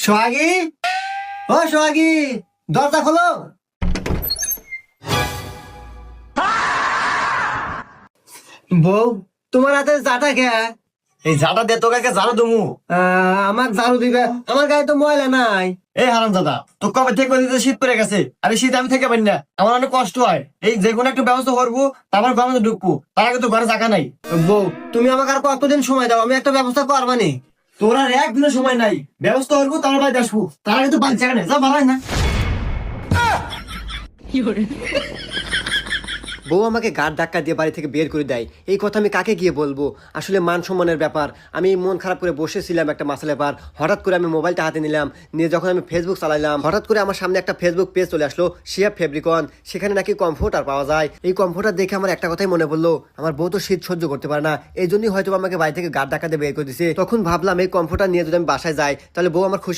সোহাগী, ও সোহাগী, দরজা খোলো। বউ, তোমার হাতে জাটা কে? এই ঝাঁটা দে তোকে ঝাড়ু দমু। আমার ঝাড়ু দিবে, আমার গায়ে তো ময়লা নাই। এই হারাম দাদা, তো কবে থেকে বলতে শীত পড়ে গেছে, আর এই শীত আমি থেকে পারি না, আমার অনেক কষ্ট হয়। এই যে কোনো একটা ব্যবস্থা করবো, তারপর ঘরে ঢুকবো, তার আগে তো ঘরে জায়গা নাই। বউ, তুমি আমাকে আর কতদিন সময় দাও, আমি একটা ব্যবস্থা করবানি। তোর আর একদিনের সময় নাই, ব্যবস্থা করবো তারপর বাড়িতে আসবো, তার আগে তো বাড়ি জায়গা নেই, যা বাড়াই না। বউ আমাকে গাড় ধাক্কা দিয়ে বাড়ি থেকে বের করে দেয়, এই কথা আমি কাকে গিয়ে বলবো? আসলে মান সম্মানের ব্যাপার। আমি মন খারাপ করে বসেছিলাম একটা মাসের ব্যাপার, হঠাৎ করে আমি মোবাইলটা হাতে নিলাম, নিয়ে যখন আমি ফেসবুক চালাইলাম, হঠাৎ করে আমার সামনে একটা ফেসবুক পেজ চলে আসলো, শিয়া ফেব্রিকন। সেখানে নাকি কমফোর্টার পাওয়া যায়। এই কমফোর্টার দেখে আমার একটা কথাই মনে পড়লো, আমার বউ তো শীত সহ্য করতে পারে না, এই জন্যই হয়তো আমাকে বাড়ি থেকে গাড় ধাক্কা দিয়ে বের করে দিছে। তখন ভাবলাম এই কমফোর্টার নিয়ে যদি আমি বাসায় যাই, তাহলে বউ আমার খুশি